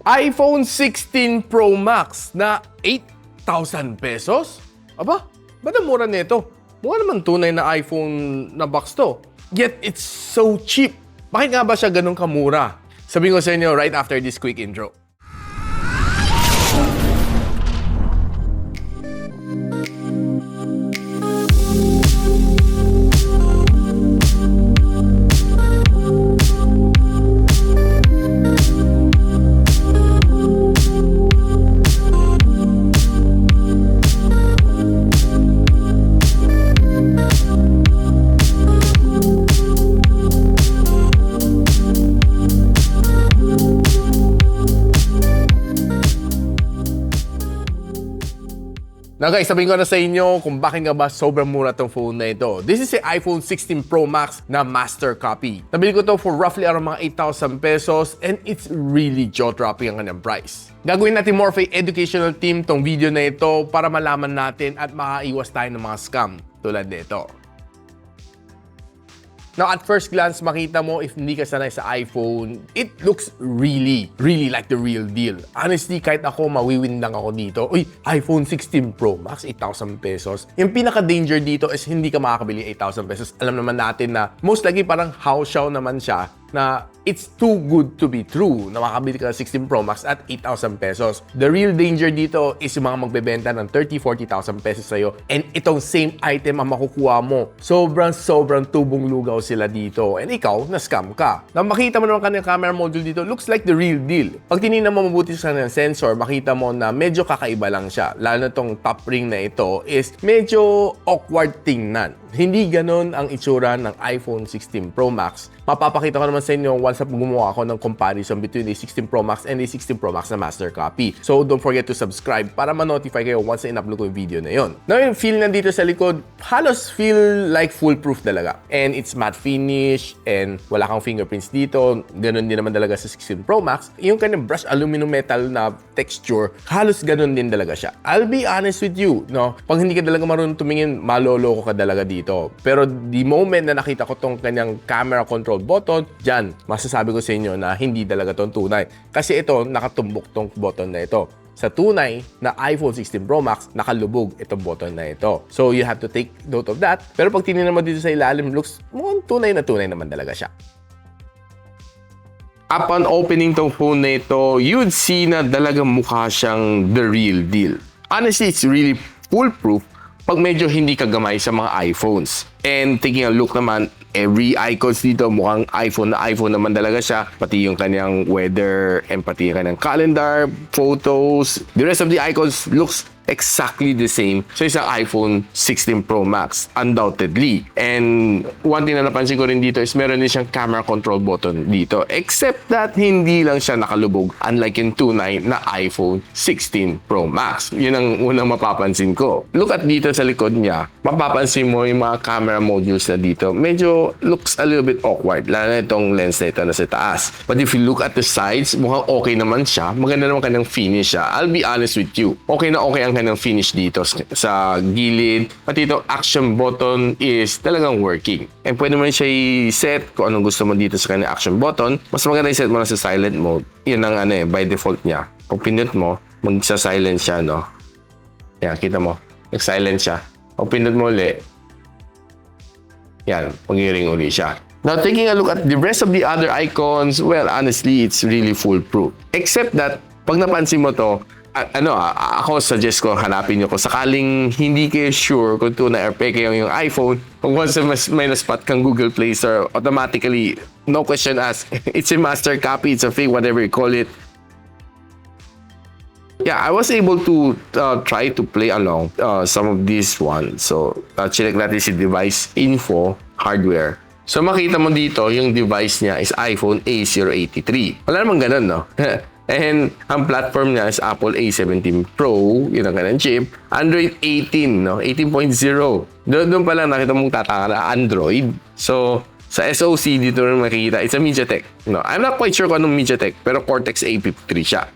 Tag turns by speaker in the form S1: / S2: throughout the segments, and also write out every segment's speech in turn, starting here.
S1: iPhone 16 Pro Max na 8,000 pesos? Aba, ba't ang mura nito? Mukha naman tunay na iPhone na box to. Yet it's so cheap. Bakit nga ba siya ganun kamura? Sabihin ko sa inyo right after this quick intro. Now guys, sabihin ko na sa inyo kung bakit nga ba sobrang mura tong phone na ito. This is a iPhone 16 Pro Max na master copy. Nabili ko to for roughly around mga 8,000 pesos and it's really jaw-dropping ang kanyang price. Gagawin natin more of a educational team tong video na ito para malaman natin at makaiwas tayo ng mga scam tulad nito. Now, at first glance, makita mo if hindi ka sanay sa iPhone, it looks really like the real deal. Honestly, kahit ako, mawiwindang ako dito. Uy, iPhone 16 Pro Max, 8,000 pesos. Yung pinaka-danger dito is hindi ka makakabili 8,000 pesos. Alam naman natin na most likely parang house show naman siya na it's too good to be true na makakabili ka ng 16 Pro Max at 8,000 pesos. The real danger dito is yung mga magbebenta ng 30,000-40,000 pesos sa'yo and itong same item ang makukuha mo. Sobrang tubong lugaw sila dito and ikaw, na-scam ka. Na makita mo naman kanyang camera module dito, looks like the real deal. Pag tinignan mo mabuti sa kanyang sensor, makita mo na medyo kakaiba lang siya. Lalo na tong top ring na ito is medyo awkward tingnan. Hindi ganon ang itsura ng iPhone 16 Pro Max. Mapapakita ko naman sa inyo once na gumawa ako ng comparison between the 16 Pro Max and the 16 Pro Max na master copy. So don't forget to subscribe para ma-notify kayo once na in-upload ko yung video na yon. Now yung feel na dito sa likod, halos feel like foolproof talaga. And it's matte finish and wala kang fingerprints dito. Ganon din naman talaga sa 16 Pro Max. Yung kanyang brushed aluminum metal na texture, halos ganon din talaga siya. I'll be honest with you, no? Pag hindi ka talaga marunong tumingin, maloloko ka talaga dito. Pero the moment na nakita ko tong kanyang camera control button, dyan, masasabi ko sa inyo na hindi talaga tong tunay. Kasi ito, nakatumbok tong button na ito. Sa tunay na iPhone 16 Pro Max, nakalubog itong button na ito. So you have to take note of that. Pero pag tinignan mo dito sa ilalim, looks mukhang tunay naman talaga siya. Upon opening tong phone na ito, you'd see na talagang mukha siyang the real deal. Honestly, it's really foolproof pag medyo hindi ka gamay sa mga iPhones. And taking a look naman, every icons dito mukhang iPhone naman talaga siya. Pati yung kanyang weather and pati yung kanyang calendar, photos. The rest of the icons looks exactly the same sa isang iPhone 16 Pro Max, undoubtedly. And one thing na napansin ko rin dito is meron din siyang camera control button dito. Except that hindi lang siya nakalubog unlike yung tunay na iPhone 16 Pro Max. Yun ang unang mapapansin ko. Look at dito sa likod niya, mapapansin mo yung mga camera modules na dito. Medyo looks a little bit awkward, lalo na itong lens na ito na sa taas. But if you look at the sides, mukhang okay naman siya. Maganda naman kanyang finish siya. I'll be honest with you. Okay na okay ang kanyang finish dito sa gilid. Pati itong action button is talagang working. And pwede mo siya i-set kung anong gusto mo dito sa kanyang action button. Mas maganda i-set mo na sa silent mode. Yun ang by default niya. Pag pinut mo, magsa-silent siya, no? Yan, kita mo. Nag-silent siya. Pag pinut mo ulit, yan, pag-i-ring uli siya. Now, taking a look at the rest of the other icons, well, honestly, it's really foolproof. Except that, pag napansin mo to, ako suggest ko hanapin nyo kung sakaling hindi kayo sure kung tunay or peke yung iPhone. Kung once may na-spot kang Google Play Store, automatically, no question asked, it's a master copy, it's a fake, whatever you call it. Yeah, I was able to try to play along some of these ones. So, check natin si device info, hardware. So, makita mo dito, yung device niya is iPhone A083. Wala namang ganun, no? And ang platform niya is Apple A17 Pro, yun ang kanyang chip. Android 18, no? 18.0. Doon pa lang nakita mong tataka na Android. So,
S2: Sa SoC, dito rin makikita, it's a MediaTek. No, I'm not quite sure kung anong MediaTek, pero Cortex A53 siya.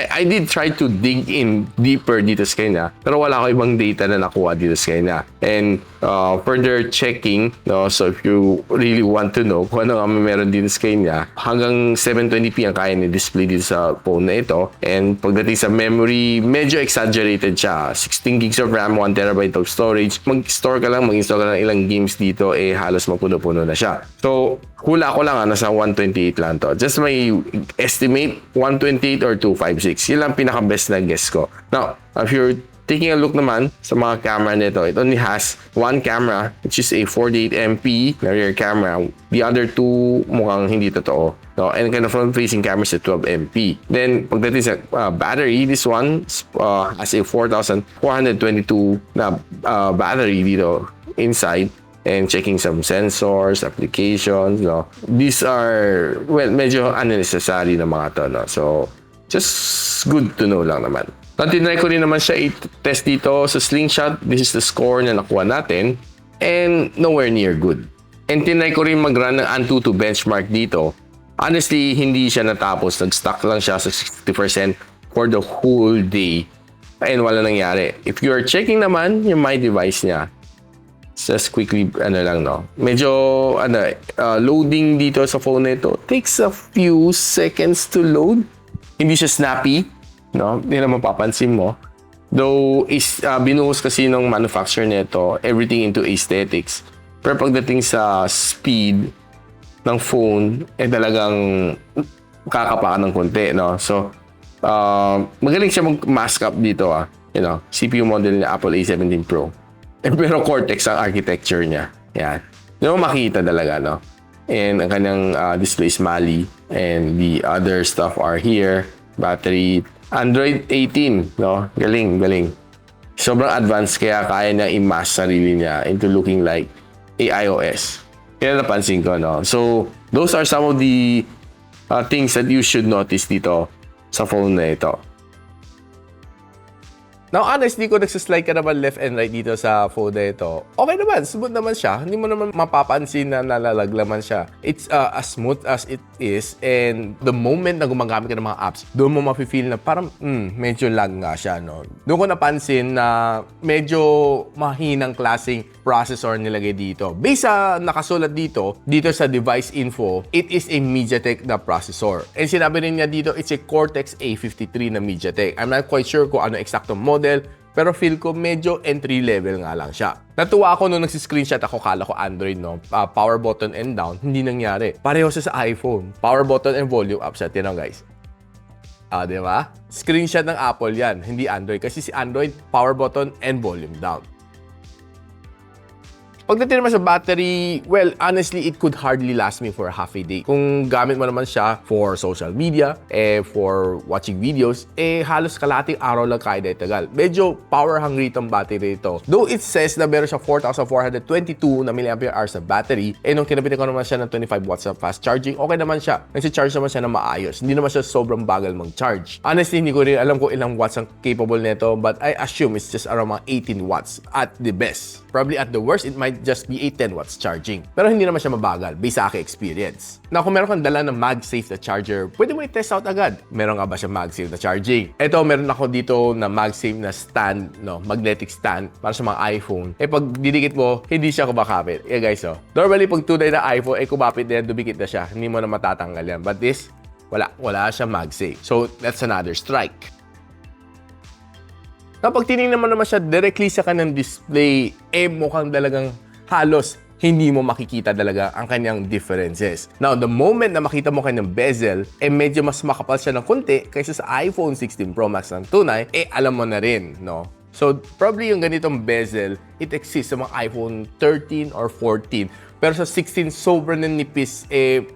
S2: I did try to dig in deeper dito sa kanya, pero wala ko ibang data na nakuha dito sa kanya. And further checking, no, so if you really want to know kung ano ang meron dito sa kanya, hanggang 720p ang kaya ni-display dito sa phone na ito. And pagdating sa memory, medyo exaggerated siya. 16 gigs of RAM, 1TB of storage. Mag-install ka lang ilang games dito, halos mapuno-puno na siya. So, hula ko lang, nasa 128 lang to. Just may estimate, 128 or 256. Yun lang pinaka-best na guess ko. Now, if you're taking a look naman sa mga camera nito, it only has one camera, which is a 48MP na rear camera. The other two mukhang hindi totoo. No? And kind of front-facing camera is a 12MP. Then, pagdating sa battery, this one has a 4,422 na battery dito inside. And checking some sensors, applications, no. These are, well, medyo unnecessary na mga to, no. So, just good to know lang naman. Tinry ko rin naman siya i-test dito sa slingshot. This is the score na nakuha natin. And nowhere near good. And tinry ko rin mag-run ng Antutu benchmark dito. Honestly, hindi siya natapos. Nag-stuck lang siya sa 60% for the whole day. And wala nangyari. If you are checking naman yung my device niya, just quickly, medyo, loading dito sa phone na ito takes a few seconds to load. Hindi siya snappy, no? Hindi na mapapansin mo. Though, binuhos kasi ng manufacturer nito everything into aesthetics. Pero pagdating sa speed ng phone, talagang kakapakan ng konti, no? So, magaling siya mag-mask up dito, CPU model niya, Apple A17 Pro. Pero Cortex ang architecture niya. Yan. Hindi mo makita talaga, no? And ang kanyang display is Mali. And the other stuff are here. Battery. Android 18, no? Galing, galing. Sobrang advanced kaya kaya niya i-mask sarili niya into looking like a iOS. Kaya napansin ko, no? So, those are some of the things that you should notice dito sa phone na ito.
S1: Now, honestly, kung nagsaslide ka naman left and right dito sa phone na ito, okay naman, smooth naman siya. Hindi mo naman mapapansin na nalalaglaman siya. It's as smooth as it is, and the moment na gumagamit ka ng mga apps, doon mo mafe-feel na parang, medyo lag nga siya, no? Doon ko napansin na medyo mahinang klaseng processor nilagay dito. Based sa nakasulat dito sa device info, it is a MediaTek na processor. And sinabi rin niya dito, it's a Cortex A53 na MediaTek. I'm not quite sure kung ano eksaktong model, pero feel ko medyo entry level nga lang siya. Natuwa ako nung nagsi-screenshot ako, kala ko Android, no? Power button and down, hindi nangyari. Pareho sa iPhone. Power button and volume up siya. Tinang guys. Di ba? Screenshot ng Apple yan, hindi Android. Kasi si Android, power button and volume down. Pagdating naman sa battery, well, honestly, it could hardly last me for half a day. Kung gamit mo naman siya for social media, for watching videos, halos kalating araw lang kaya dahil tagal. Medyo power hungry itong battery ito. Though it says na meron siya 4,422 na mAh na battery, nung kinabitan ko naman siya ng 25 watts of fast charging, okay naman siya. Nagsi-charge naman siya na maayos. Hindi naman siya sobrang bagal mag-charge. Honestly, hindi ko rin alam kung ilang watts ang capable nito, but I assume it's just around mga 18 watts at the best. Probably at the worst, it might just be a 10 watts charging. Pero hindi naman siya mabagal based sa aking experience. Now, kung meron kang dala ng MagSafe na charger, pwede mo i-test out agad. Meron nga ba siya MagSafe na charging? Ito, meron ako dito na MagSafe na stand, no, magnetic stand para sa mga iPhone. Pag didikit mo, hindi siya kumakapit. Guys, normally pag tunay na iPhone, kumapit na yan, dumikit na siya. Hindi mo na matatanggal yan. But this, wala siya MagSafe. So, that's another strike. Kapag tinignan mo naman siya directly sa kanyang display, mukhang talagang halos hindi mo makikita talaga ang kanyang differences. Now, the moment na makita mo kanyang bezel, medyo mas makapal siya ng konti kaysa sa iPhone 16 Pro Max ng tunay, alam mo na rin, no? So, probably yung ganitong bezel, it exists sa mga iPhone 13 or 14. Pero sa 16, sobrang nipis,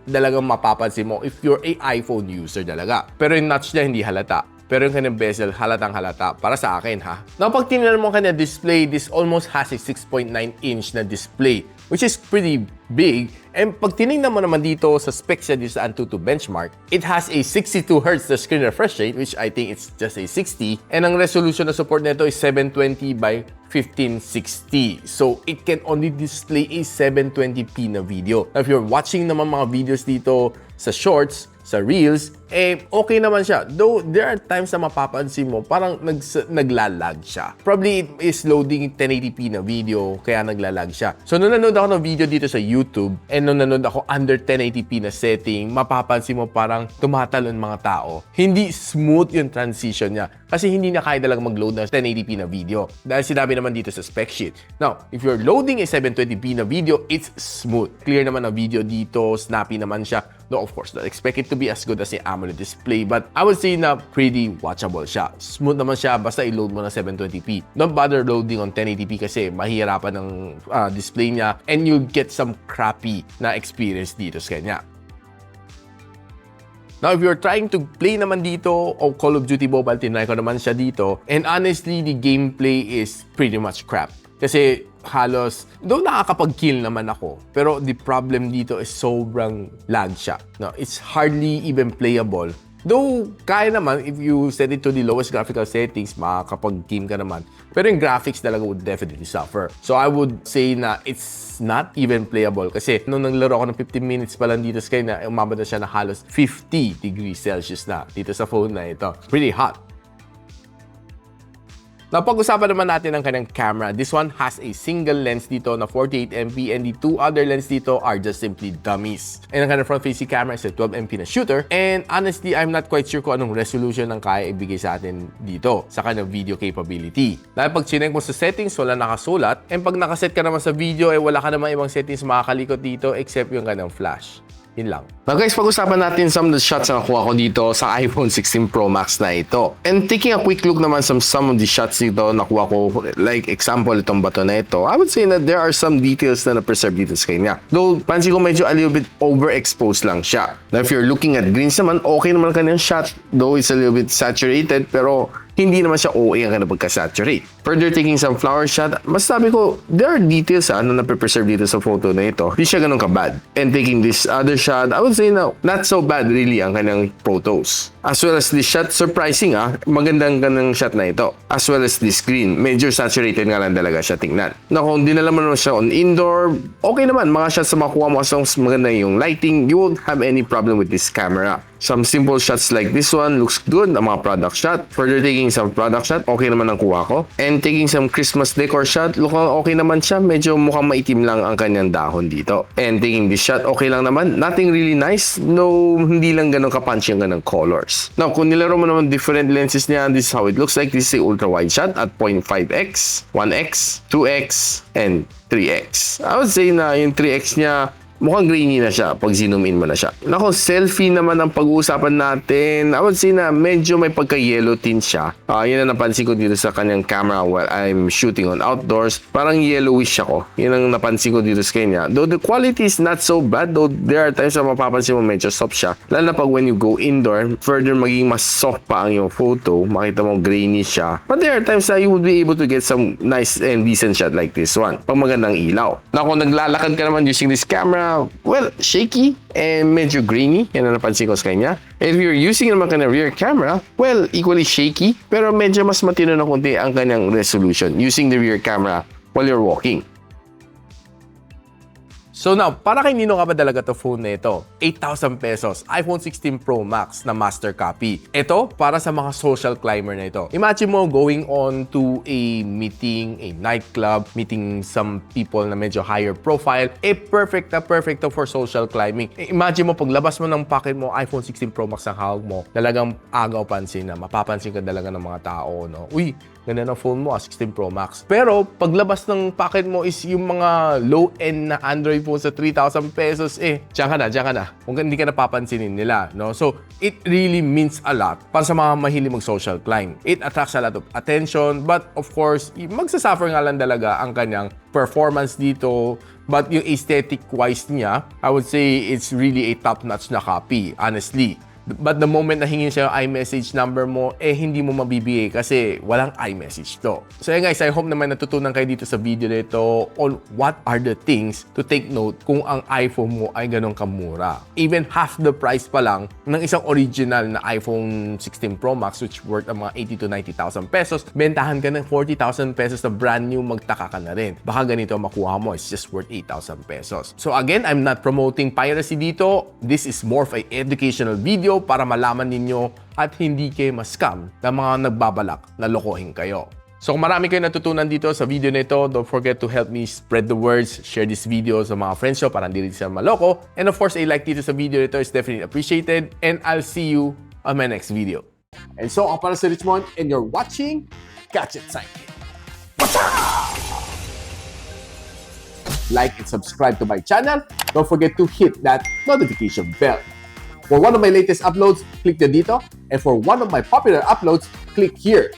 S1: talagang mapapansin mo if you're a iPhone user talaga. Pero yung notch niya hindi halata. Pero yung kanyang bezel, halatang halata. Para sa akin, ha? Now, pag tinignan mo kanyang display, this almost has a 6.9-inch na display, which is pretty big. And pag tinignan mo naman dito sa specs niya dito sa Antutu benchmark, it has a 62Hz na screen refresh rate, which I think it's just a 60. And ang resolution na support nito is 720 by 1560. So, it can only display a 720p na video. Now, if you're watching naman mga videos dito sa shorts, sa reels, okay naman siya. Though, there are times na mapapansin mo, parang naglalag siya. Probably, it is loading 1080p na video, kaya naglalag siya. So, nung nanood ako ng video dito sa YouTube, and nung nanood ako under 1080p na setting, mapapansin mo parang tumatalon mga tao. Hindi smooth yung transition niya. Kasi hindi na kaya talaga mag-load ng 1080p na video. Dahil sinabi naman dito sa spec sheet. Now, if you're loading a 720p na video, it's smooth. Clear naman ang video dito, snappy naman siya. Though, of course, don't expect it to be as good as the AMOLED display, but I would say na pretty watchable siya. Smooth naman siya basta i-load mo na 720p. Don't bother loading on 1080p kasi mahihirapan ng display niya and you'll get some crappy na experience dito sa kanya. Now, if you're trying to play naman dito o Call of Duty Mobile, tinry ko naman siya dito, and honestly, the gameplay is pretty much crap. Kasi halos, though nakakapag-kill naman ako, pero the problem dito is sobrang lag siya. No, it's hardly even playable. Though, kaya naman, if you set it to the lowest graphical settings, makakapag-game ka naman. Pero yung graphics talaga would definitely suffer. So, I would say na it's not even playable. Kasi nung naglaro ako ng 15 minutes pa lang dito sa kanya, umabot na siya na halos 50 degrees Celsius na dito sa phone na ito. Pretty hot. Now, pag-usapan naman natin ang kanyang camera. This one has a single lens dito na 48MP and the two other lens dito are just simply dummies. And ang kanyang front-facing camera is a 12MP na shooter. And honestly, I'm not quite sure kung anong resolution ang kaya ibigay sa atin dito sa kanyang video capability. Dahil pag chinek mo sa settings, wala nakasulat. And pag nakaset ka naman sa video, wala ka naman ibang settings makakalikot dito except yung kanyang flash. Yun lang.
S2: Now guys, pag-usapan natin some of the shots na nakuha ko dito sa iPhone 16 Pro Max na ito. And taking a quick look naman some of the shots dito nakuha ko, like example itong bato na ito, I would say that there are some details na na-preserve dito sa kanya. Though, pansin ko medyo a little bit overexposed lang siya. Now if you're looking at greens naman, okay naman kanyang shot. Though it's a little bit saturated, pero hindi naman siya OA ang kanang pagka-saturate. Further taking some flower shot, mas sabi ko, there are details na nape-preserve dito sa photo na ito. Hindi siya ganun ka-bad. And taking this other shot, I would say na not so bad really ang kanyang photos. As well as this shot, surprising magandang kanang shot na ito. As well as this green, medyo saturated nga lang talaga siya tingnan. Na kung dinala mo naman siya on indoor, okay naman, mga shots na makuha mo as long as maganda yung lighting, you won't have any problem with this camera. Some simple shots like this one looks good, ang mga product shot. Further taking some product shot, okay naman ang kuha ko. And taking some Christmas decor shot, okay naman siya. Medyo mukhang maitim lang ang kanyang dahon dito. And taking this shot, okay lang naman. Nothing really nice. No, hindi lang ganun ka-punchy ang ganung colors. Now, kung nilaro mo naman different lenses niya, this is how it looks like. This is a ultra-wide shot at 0.5x, 1x, 2x, and 3x. I would say na yung 3x niya, mukhang grainy na siya pag zoom in mo na siya. Nako, selfie naman ang pag-uusapan natin. I would say na medyo may pagka-yellow tint siya. Yun ang napansin ko dito sa kanyang camera while I'm shooting on outdoors. Parang yellowish ako. Yun ang napansin ko dito sa kanya. Though the quality is not so bad, though there are times na mapapansin mo medyo soft siya. Lalo na pag when you go indoor, further magiging mas soft pa ang yung photo. Makita mo grainy siya. But there are times na you would be able to get some nice and decent shot like this one. Pag magandang ilaw. Na kung naglalakad ka naman using this camera, well, shaky and medyo grainy. Yan ang napansin ko sa kanya. And if you're using naman kanyang rear camera, well, equally shaky. Pero medyo mas matino na kunti ang kanyang resolution using the rear camera while you're walking.
S1: So now, para kay nino ka ba talaga to phone na ito? 8,000 pesos, iPhone 16 Pro Max na master copy. Ito, para sa mga social climber na ito. Imagine mo going on to a meeting, a nightclub, meeting some people na medyo higher profile. Perfect to for social climbing. Imagine mo, paglabas mo ng pocket mo, iPhone 16 Pro Max ang hawak mo, talagang agaw pansin na mapapansin ka talaga ng mga tao, no? Uy, ganda ng phone mo, 16 Pro Max. Pero, paglabas ng pocket mo is yung mga low-end na Android phone sa 3,000 pesos, diyan ka na. Kung hindi ka napapansinin nila, no? So, it really means a lot para sa mga mahilig mag-social climb. It attracts a lot of attention, but of course, magsasuffer nga lang talaga ang kanyang performance dito. But yung aesthetic-wise niya, I would say it's really a top-notch na copy, honestly. But the moment na hingin siya yung iMessage number mo, hindi mo mabibigay kasi walang iMessage to. So yeah guys, I hope naman natutunan kayo dito sa video na ito on what are the things to take note kung ang iPhone mo ay ganun kamura. Even half the price pa lang ng isang original na iPhone 16 Pro Max which worth ang mga 80 to 90,000 pesos, bentahan ka ng 40,000 pesos na brand new, magtaka ka na rin. Baka ganito makuha mo, it's just worth 8,000 pesos. So again, I'm not promoting piracy dito. This is more of an educational video para malaman ninyo at hindi kayo ma-scam ng mga nagbabalak na lokohin kayo. So kung marami kayo natutunan dito sa video na ito, don't forget to help me spread the words, share this video sa mga friends nyo para hindi rin sila maloko. And of course, a like dito sa video nito is definitely appreciated. And I'll see you on my next video. And so, ako pala si Richmond and you're watching Gadget Sidekick. Like and subscribe to my channel. Don't forget to hit that notification bell. For one of my latest uploads, click the dito. And for one of my popular uploads, click here.